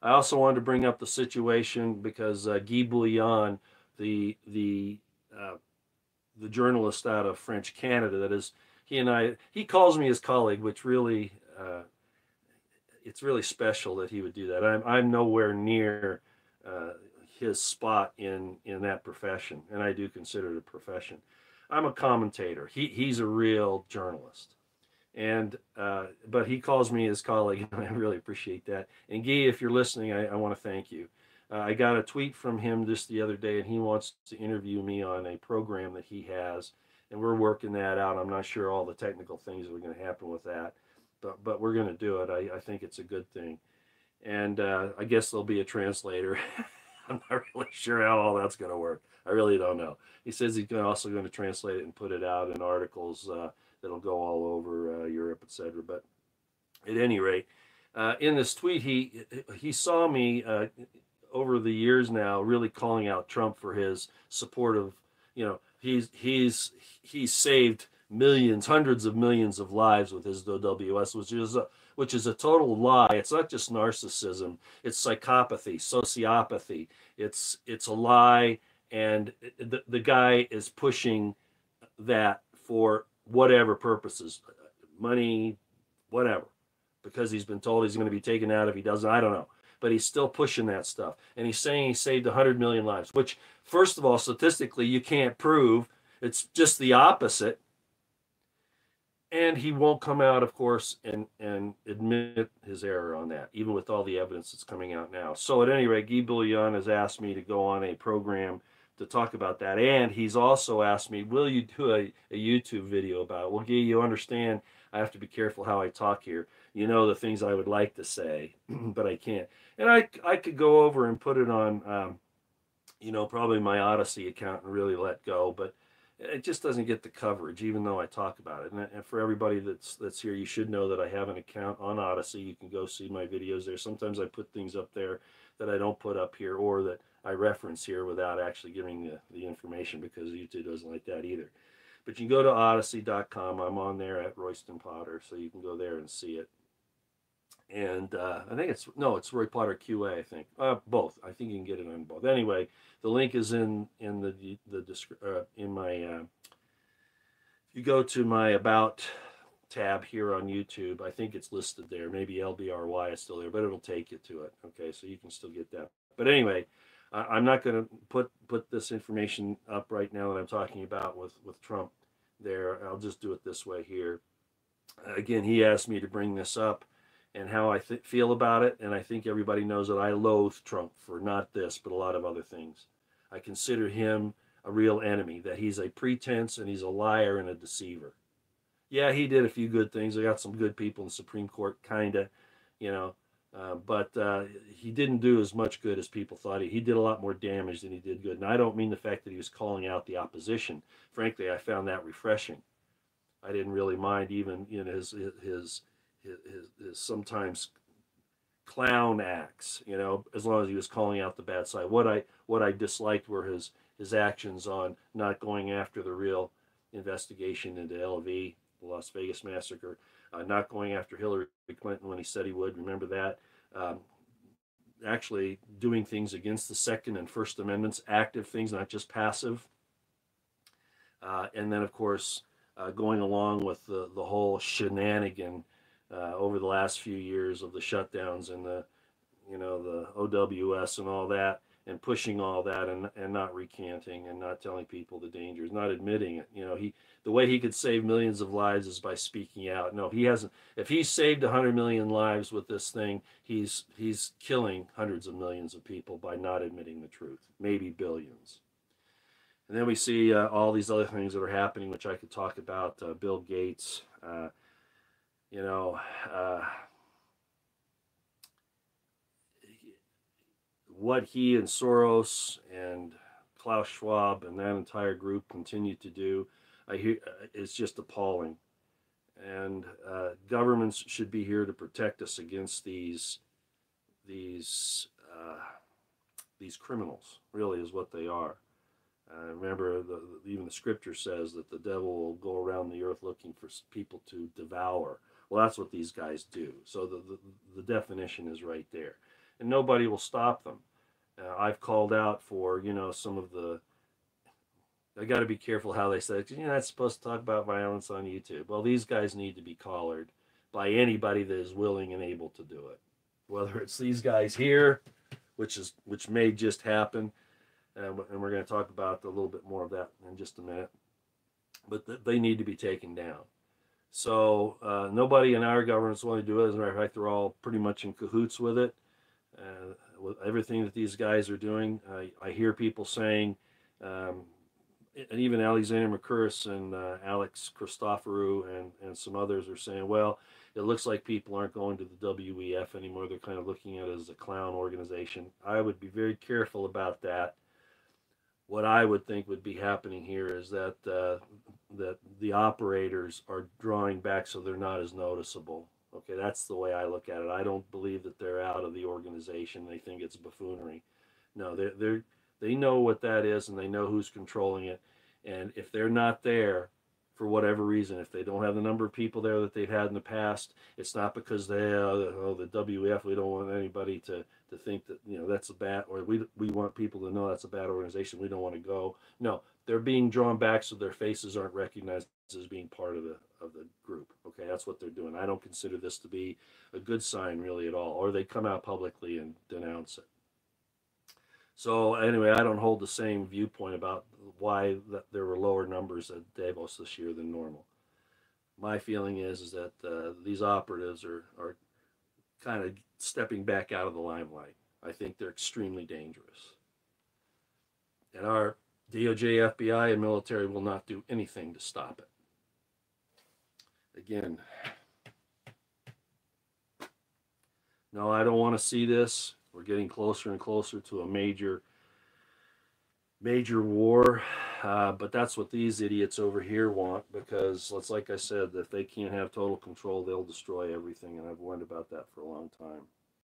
I also wanted to bring up the situation because Guy Bouillon, the the uh, the journalist out of French Canada, that is, he calls me his colleague, which really it's really special that he would do that. I'm nowhere near uh, his spot in that profession, and I do consider it a profession. I'm a commentator. He's a real journalist, and but he calls me his colleague, and I really appreciate that. And Guy, if you're listening, I want to thank you. I got a tweet from him just the other day, and he wants to interview me on a program that he has, and we're working that out. I'm not sure all the technical things that are going to happen with that, but we're going to do it. I think it's a good thing, and I guess there'll be a translator. I'm not really sure how all that's going to work. I really don't know. He says he's also going to translate it and put it out in articles that'll go all over Europe, etc. But at any rate, in this tweet, he saw me over the years now really calling out Trump for his support of, he's saved millions, hundreds of millions of lives with his WS, which is a total lie. It's not just narcissism; it's psychopathy, sociopathy. It's a lie, and the guy is pushing that for whatever purposes, money, whatever, because he's been told he's going to be taken out if he doesn't. I don't know, but he's still pushing that stuff, and he's saying he saved 100 million lives, which, first of all, statistically you can't prove. It's just the opposite. And he won't come out, of course, and admit his error on that, even with all the evidence that's coming out now. So at any rate, Guy Bouillon has asked me to go on a program to talk about that. And he's also asked me, will you do a YouTube video about it? Well, Guy, you understand I have to be careful how I talk here. You know the things I would like to say, but I can't. And I could go over and put it on, probably my Odyssey account and really let go. But it just doesn't get the coverage, even though I talk about it. And for everybody that's here, you should know that I have an account on Odyssey. You can go see my videos there. Sometimes I put things up there that I don't put up here, or that I reference here without actually giving the information, because YouTube doesn't like that either. But you can go to odyssey.com. I'm on there at Royston Potter, so you can go there and see it. And I think it's Roy Potter QA. I think both. I think you can get it on both. Anyway, the link is in my. If you go to my About tab here on YouTube, I think it's listed there. Maybe LBRY is still there, but it'll take you to it. Okay, so you can still get that. But anyway, I'm not going to put this information up right now that I'm talking about with Trump there. I'll just do it this way here. Again, he asked me to bring this up and how I feel about it, and I think everybody knows that I loathe Trump for not this, but a lot of other things. I consider him a real enemy, that he's a pretense and he's a liar and a deceiver. Yeah, he did a few good things. I got some good people in the Supreme Court, kind of, but he didn't do as much good as people thought. He did a lot more damage than he did good. And I don't mean the fact that he was calling out the opposition. Frankly, I found that refreshing. I didn't really mind even his sometimes clown acts, as long as he was calling out the bad side. What I disliked were his actions on not going after the real investigation into LV, the Las Vegas massacre, not going after Hillary Clinton when he said he would. Remember that? Actually doing things against the Second and First Amendments, active things, not just passive. And then, of course, going along with the whole shenanigan over the last few years of the shutdowns and the OWS and all that, and pushing all that, and not recanting and not telling people the dangers, not admitting it. The way he could save millions of lives is by speaking out. No, he hasn't. If he saved 100 million lives with this thing, he's killing hundreds of millions of people by not admitting the truth, maybe billions. And then we see all these other things that are happening, which I could talk about. Bill Gates, what he and Soros and Klaus Schwab and that entire group continue to do, it's just appalling. And governments should be here to protect us against these criminals. Really, is what they are. Remember, even the scripture says that the devil will go around the earth looking for people to devour. Well, that's what these guys do. So the definition is right there. And nobody will stop them. I've called out for, you know, some of the, I got to be careful how they say it, 'cause you're not supposed to talk about violence on YouTube. Well, these guys need to be collared by anybody that is willing and able to do it. Whether it's these guys here, which may just happen, and we're going to talk about a little bit more of that in just a minute. But they need to be taken down. So nobody in our government is willing to do it. As a matter of fact, they're all pretty much in cahoots with it. With everything that these guys are doing, I hear people saying, and even Alexander McCurris and Alex Christoforou and some others are saying, well, it looks like people aren't going to the WEF anymore. They're kind of looking at it as a clown organization. I would be very careful about that. What I would think would be happening here is that that the operators are drawing back so they're not as noticeable. Okay, that's the way I look at it. I don't believe that they're out of the organization. They think it's buffoonery. No, they know what that is, and they know who's controlling it. And if they're not there for whatever reason, if they don't have the number of people there that they've had in the past, it's not because they, the WEF, we don't want anybody to think that, you know, that's a bad, or we want people to know that's a bad organization, we don't want to go. No, they're being drawn back so their faces aren't recognized as being part of the group. Okay, that's what they're doing. I don't consider this to be a good sign really at all, or they come out publicly and denounce it. So anyway, I don't hold the same viewpoint about why there were lower numbers at Davos this year than normal. My feeling is that these operatives are kind of stepping back out of the limelight. I think they're extremely dangerous. And our DOJ, FBI, and military will not do anything to stop it. Again, no, I don't want to see this. We're getting closer and closer to a major war, but that's what these idiots over here want, because like I said, if they can't have total control, they'll destroy everything, and I've warned about that for a long time.